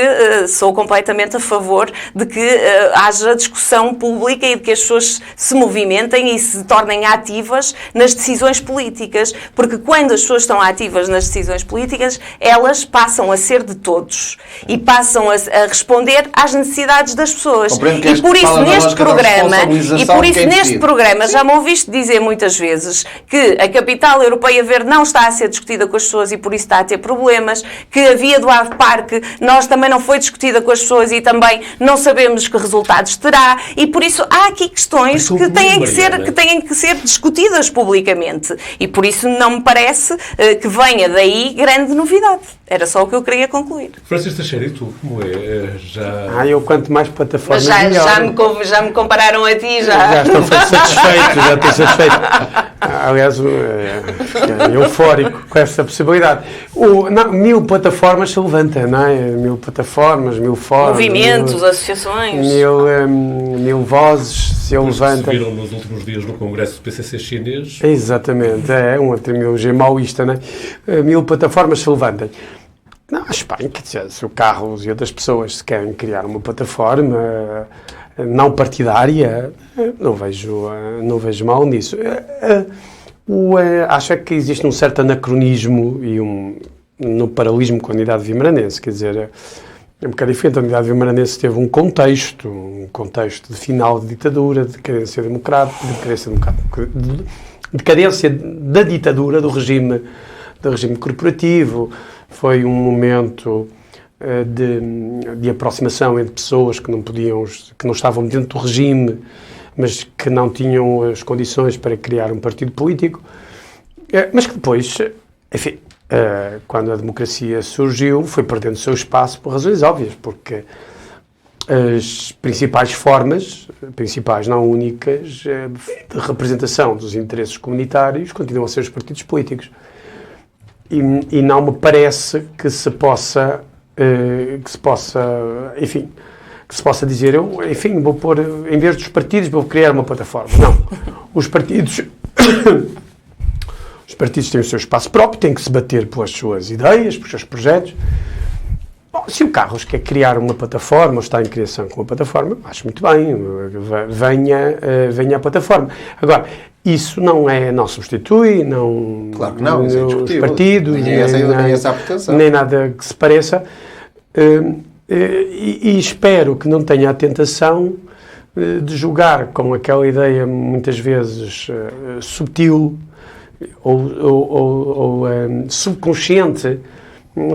sou completamente a favor de que haja discussão pública e de que as pessoas se movimentem e se tornem ativas nas decisões políticas, porque quando as pessoas estão ativas nas decisões políticas, elas passam a ser de todos e passam a responder às necessidades das pessoas. E por isso neste programa já me ouviste dizer muitas vezes que a capital europeia verde não está a ser discutida com as pessoas e por isso está a ter problemas, que a via do Ave Parque nós também não foi discutida com as pessoas e também não sabemos que resultados terá, e por isso há aqui questões que têm que ser discutidas publicamente, e por isso não me parece que venha daí grande novidade. Era só o que eu queria concluir. Francisco Teixeira, e tu, como é? Eu quanto mais plataformas melhor. Já me compararam a ti, já estou satisfeito. Aliás, eufórico com essa possibilidade. 1000 plataformas se levanta, não é? 1000 plataformas, 1000 fóruns. Movimentos, associações. 1000 vozes se levantam. Se viram nos últimos dias no Congresso do PCC chinês. Exatamente, é uma terminologia maoísta, não é? 1000 plataformas se levantem. Não, acho bem, quer dizer, se o Carlos e outras pessoas se querem criar uma plataforma não partidária, não vejo mal nisso. Acho que existe um certo anacronismo e no paralelismo com a unidade vimaranense, quer dizer, é um bocado diferente. A unidade vimaranense teve um contexto de final de ditadura, de decadência da ditadura, do regime corporativo. Foi um momento de aproximação entre pessoas que não estavam dentro do regime, mas que não tinham as condições para criar um partido político, mas que depois, enfim, quando a democracia surgiu, foi perdendo o seu espaço por razões óbvias, porque as principais formas, não únicas, de representação dos interesses comunitários continuam a ser os partidos políticos. E não me parece que se possa dizer, vou pôr, em vez dos partidos, vou criar uma plataforma. Não. Os partidos têm o seu espaço próprio, têm que se bater pelas suas ideias, pelos seus projetos. Bom, se o Carlos quer criar uma plataforma, ou está em criação com uma plataforma, acho muito bem, venha a plataforma. Agora, isso não substitui, claro que não, os partidos, nem nada que se pareça, e espero que não tenha a tentação de jogar com aquela ideia muitas vezes subtil ou subconsciente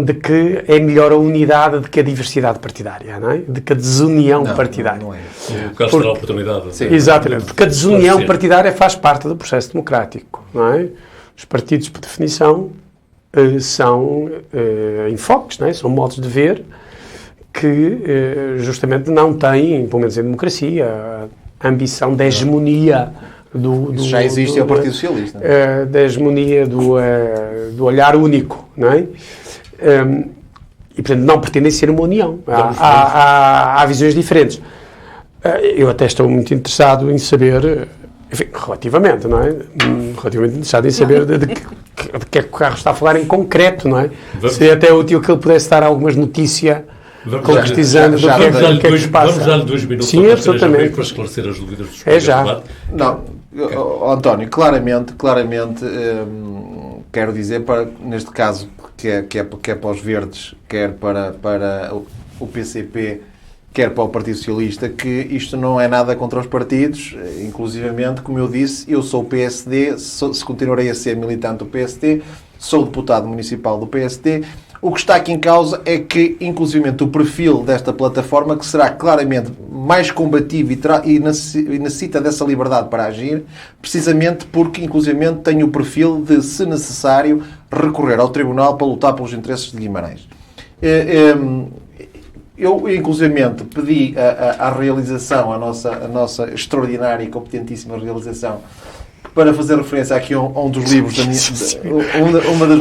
de que é melhor a unidade do que a diversidade partidária, não é? De que a desunião partidária. Não é. O caso da oportunidade. Sim. Exatamente, porque a desunião partidária faz parte do processo democrático, não é? Os partidos, por definição, são enfoques, não é? São modos de ver que justamente não têm, pelo menos em democracia, a ambição da hegemonia já existe o Partido Socialista. Da hegemonia do olhar único, não é? E, portanto, não pretendem ser uma união. Há visões diferentes. Eu até estou muito interessado em saber, enfim, relativamente, não é? Relativamente interessado em saber de que é que o Carlos está a falar em concreto, não é? Seria até útil que ele pudesse dar algumas notícias concretizando do que é que se passa. Vamos dar-lhe 2 minutos. Sim, absolutamente. Para esclarecer as dúvidas dos colegas do debate. Não, António, claramente, quero dizer, neste caso, que é para os verdes, quer para o PCP, quer para o Partido Socialista, que isto não é nada contra os partidos, inclusivamente, como eu disse, eu sou o PSD, se continuarei a ser militante do PSD, sou deputado municipal do PSD. O que está aqui em causa é que, inclusivamente, o perfil desta plataforma, que será claramente mais combativo e necessita dessa liberdade para agir, precisamente porque, inclusivamente, tem o perfil de, se necessário, recorrer ao Tribunal para lutar pelos interesses de Guimarães. Eu, inclusivamente, pedi à realização, a nossa extraordinária e competentíssima realização, para fazer referência aqui a um dos livros da minha...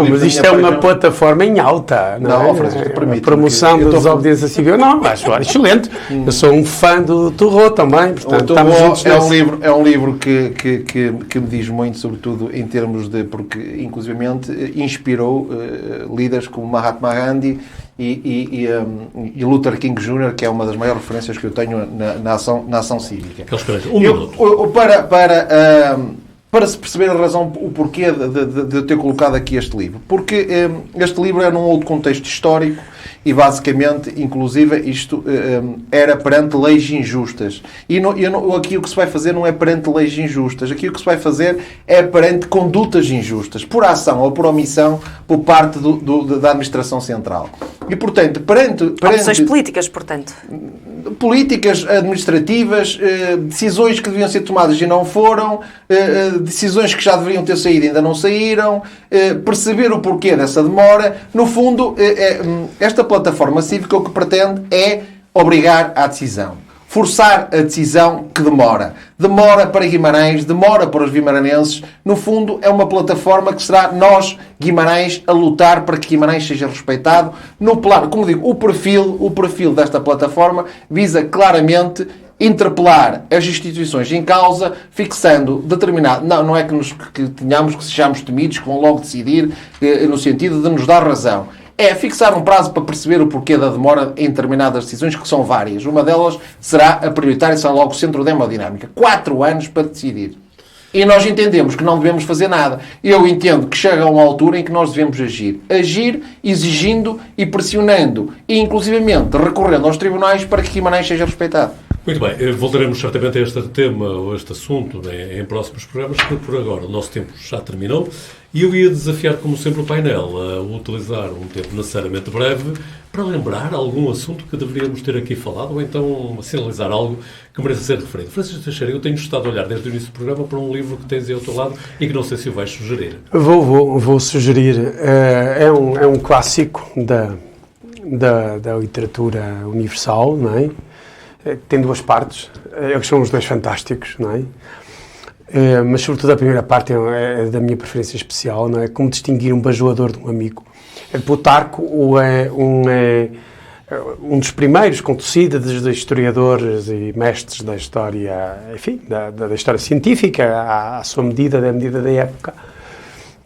Mas isto é uma plataforma em alta, não é? Francisco, permite. A promoção da desobediência civil, não, acho excelente. Eu sou um fã do Turro também, portanto, estamos juntos é um livro que me diz muito, sobretudo em termos de... Porque, inclusivamente, inspirou líderes como Mahatma Gandhi e Luther King Jr., que é uma das maiores referências que eu tenho na ação cívica. Para se perceber a razão, o porquê de eu ter colocado aqui este livro. Porque este livro é num outro contexto histórico e, basicamente, inclusive, isto era perante leis injustas. E aqui o que se vai fazer não é perante leis injustas. Aqui o que se vai fazer é perante condutas injustas, por ação ou por omissão, por parte da Administração Central. E, portanto, perante opções políticas, portanto. Políticas, administrativas, decisões que deviam ser tomadas e não foram, decisões que já deveriam ter saído e ainda não saíram, perceber o porquê dessa demora. No fundo, esta plataforma cívica o que pretende é obrigar à decisão. Forçar a decisão que demora. Demora para Guimarães, demora para os guimaranenses. No fundo, é uma plataforma que será nós, Guimarães, a lutar para que Guimarães seja respeitado. No plano, como digo, o perfil desta plataforma visa claramente interpelar as instituições em causa, fixando determinado... Não é que tenhamos, que sejamos temidos, que vão logo decidir, no sentido de nos dar razão. É fixar um prazo para perceber o porquê da demora em determinadas decisões, que são várias. Uma delas será a prioritária, será logo o centro da hemodinâmica. 4 anos para decidir. E nós entendemos que não devemos fazer nada. Eu entendo que chega a uma altura em que nós devemos agir. Agir exigindo e pressionando. E, inclusivamente, recorrendo aos tribunais para que Guimarães seja respeitado. Muito bem, voltaremos certamente a este tema ou a este assunto, né, em próximos programas, porque por agora o nosso tempo já terminou e eu ia desafiar, como sempre, o painel a utilizar um tempo necessariamente breve para lembrar algum assunto que deveríamos ter aqui falado ou então sinalizar algo que mereça ser referido. Francisco Teixeira, eu tenho estado a olhar desde o início do programa para um livro que tens aí ao teu lado e que não sei se o vais sugerir. Vou sugerir. É um clássico da literatura universal, não é? Tem 2 partes, eles são os 2 fantásticos, não é? Mas sobretudo a primeira parte é da minha preferência especial, não é? Como distinguir um bajulador de um amigo. Plutarco é um dos primeiros Contucídides de historiadores e mestres da história, enfim, da história científica, à sua medida, da medida da época,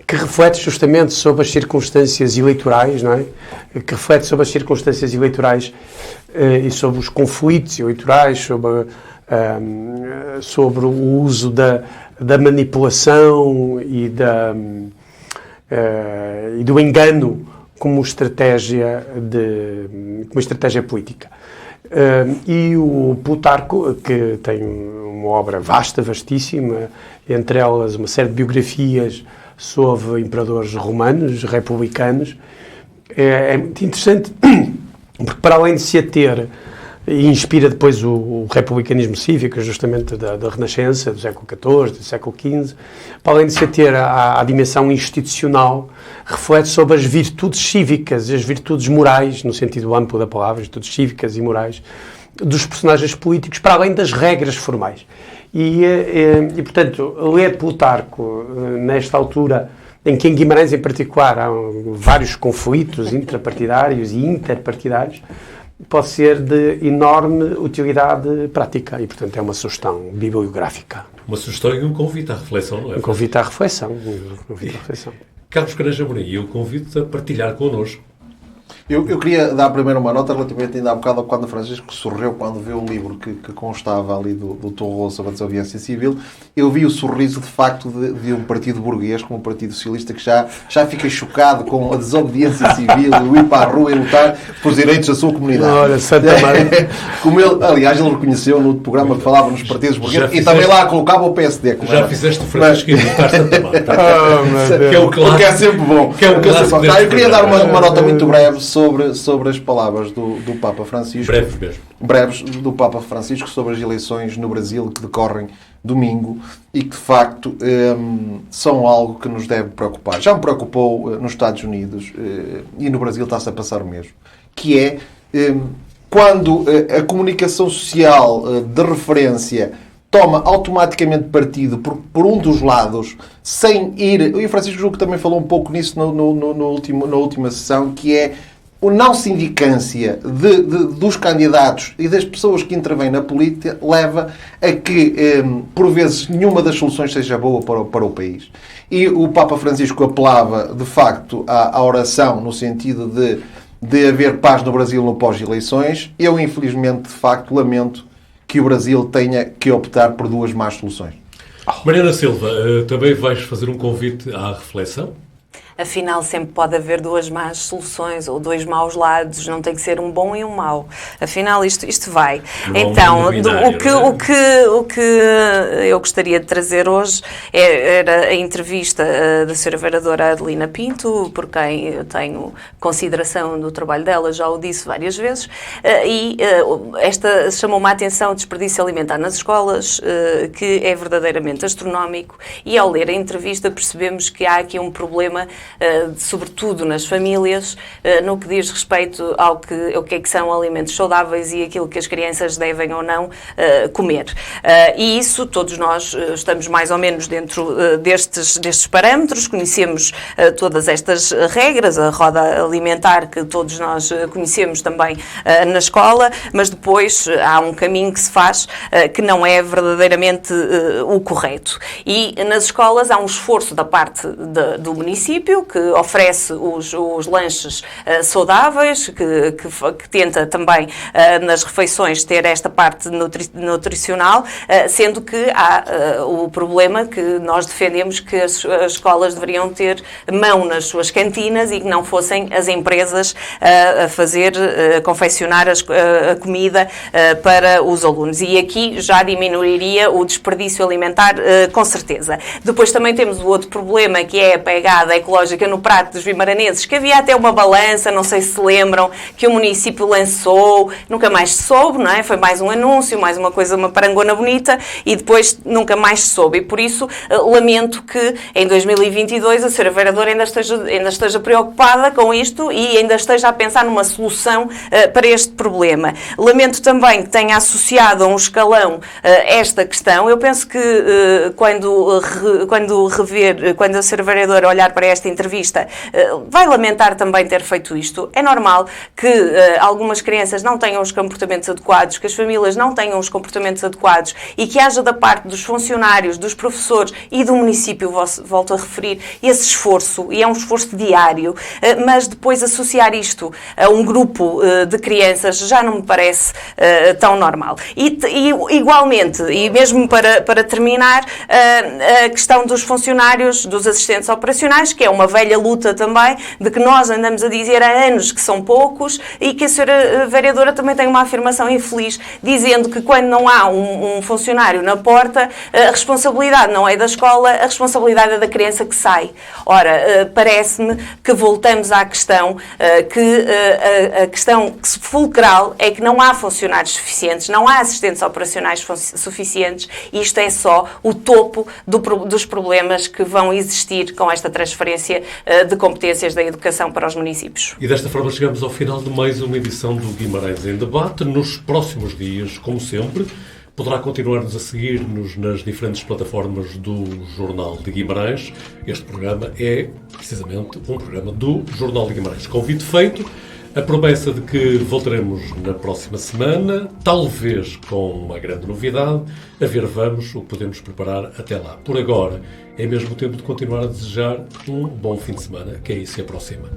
que reflete justamente sobre as circunstâncias eleitorais, não é? Que reflete sobre as circunstâncias eleitorais e sobre os conflitos eleitorais, sobre o uso da manipulação e do engano como estratégia política. E o Plutarco, que tem uma obra vasta, vastíssima, entre elas uma série de biografias sobre imperadores romanos, republicanos, é muito interessante, porque para além de se ater, e inspira depois o republicanismo cívico, justamente da Renascença, do século XIV, do século XV, para além de se ater à dimensão institucional, reflete sobre as virtudes cívicas e as virtudes morais, no sentido amplo da palavra, virtudes cívicas e morais, dos personagens políticos, para além das regras formais. E portanto, ler Plutarco, nesta altura em que em Guimarães, em particular, há vários conflitos intrapartidários e interpartidários, pode ser de enorme utilidade prática e, portanto, é uma sugestão bibliográfica. Uma sugestão e um convite à reflexão, não é? Um convite à reflexão. Carlos Caranja Amorim, eu convido-te a partilhar connosco. Eu queria dar primeiro uma nota relativamente ainda há bocado quando o Francisco sorriu quando viu o livro que constava ali do Torro sobre a desobediência civil. Eu vi o sorriso de facto de um partido burguês como o Partido Socialista que já fica chocado com a desobediência civil e o ir para a rua e lutar pelos direitos da sua comunidade. Olha, Santa Maria. Como ele, aliás, ele reconheceu no programa que falava nos partidos burgueses e também lá colocava o PSD. Já fizeste o Francisco imitar Santa Maria. Que é o clássico. Porque é sempre bom. Eu queria dar uma nota muito breve sobre as palavras do Papa Francisco. Breves do Papa Francisco sobre as eleições no Brasil que decorrem domingo e que, de facto, são algo que nos deve preocupar. Já me preocupou nos Estados Unidos e no Brasil está-se a passar o mesmo. Que é quando a comunicação social de referência toma automaticamente partido por um dos lados, sem ir... E o Francisco Juco também falou um pouco nisso na última sessão, que é a não sindicância dos candidatos e das pessoas que intervêm na política leva a que, por vezes, nenhuma das soluções seja boa para o país. E o Papa Francisco apelava, de facto, à oração no sentido de haver paz no Brasil no pós-eleições. Eu, infelizmente, de facto, lamento que o Brasil tenha que optar por duas más soluções. Mariana Silva, também vais fazer um convite à reflexão? Afinal, sempre pode haver duas más soluções ou dois maus lados, não tem que ser um bom e um mau. Afinal, isto vai. Então, o que eu gostaria de trazer hoje era a entrevista da Sra. Vereadora Adelina Pinto, por quem eu tenho consideração do trabalho dela, já o disse várias vezes, e esta chamou-me a atenção o desperdício alimentar nas escolas, que é verdadeiramente astronómico, e ao ler a entrevista percebemos que há aqui um problema sobretudo nas famílias, no que diz respeito ao que é que são alimentos saudáveis e aquilo que as crianças devem ou não comer. E isso, todos nós estamos mais ou menos dentro destes parâmetros, conhecemos todas estas regras, a roda alimentar que todos nós conhecemos também na escola, mas depois há um caminho que se faz que não é verdadeiramente o correto. E nas escolas há um esforço da parte do município, que oferece os lanches saudáveis, que tenta também nas refeições ter esta parte nutricional, sendo que há o problema que nós defendemos que as escolas deveriam ter mão nas suas cantinas e que não fossem as empresas a confeccionar a comida para os alunos. E aqui já diminuiria o desperdício alimentar, com certeza. Depois também temos o outro problema, que é a pegada ecológica no prato dos vimaranenses, que havia até uma balança, não sei se lembram, que o município lançou, nunca mais se soube, não é? Foi mais um anúncio, mais uma coisa, uma parangona bonita, e depois nunca mais se soube. E por isso lamento que em 2022 a Sra. Vereadora ainda esteja preocupada com isto e ainda esteja a pensar numa solução para este problema. Lamento também que tenha associado a um escalão esta questão. Eu penso que quando a Sra. Vereadora olhar para esta entrevista, vai lamentar também ter feito isto. É normal que algumas crianças não tenham os comportamentos adequados, que as famílias não tenham os comportamentos adequados e que haja da parte dos funcionários, dos professores e do município, volto a referir, esse esforço, e é um esforço diário, mas depois associar isto a um grupo de crianças já não me parece tão normal. E igualmente, e mesmo para terminar, a questão dos funcionários, dos assistentes operacionais, que é uma velha luta também, de que nós andamos a dizer há anos que são poucos, e que a Sra. Vereadora também tem uma afirmação infeliz, dizendo que quando não há um funcionário na porta, a responsabilidade não é da escola, a responsabilidade é da criança que sai. Ora, parece-me que voltamos à questão, a questão fulcral é que não há funcionários suficientes, não há assistentes operacionais suficientes, e isto é só o topo dos problemas que vão existir com esta transferência de competências da educação para os municípios. E desta forma chegamos ao final de mais uma edição do Guimarães em Debate. Nos próximos dias, como sempre, Poderá continuar-nos a seguir-nos nas diferentes plataformas do Jornal de Guimarães. Este programa é, precisamente, um programa do Jornal de Guimarães. Convite feito, a promessa de que voltaremos na próxima semana, talvez com uma grande novidade. A ver, vamos o que podemos preparar até lá. Por agora, é mesmo tempo de continuar a desejar um bom fim de semana, que aí se aproxima.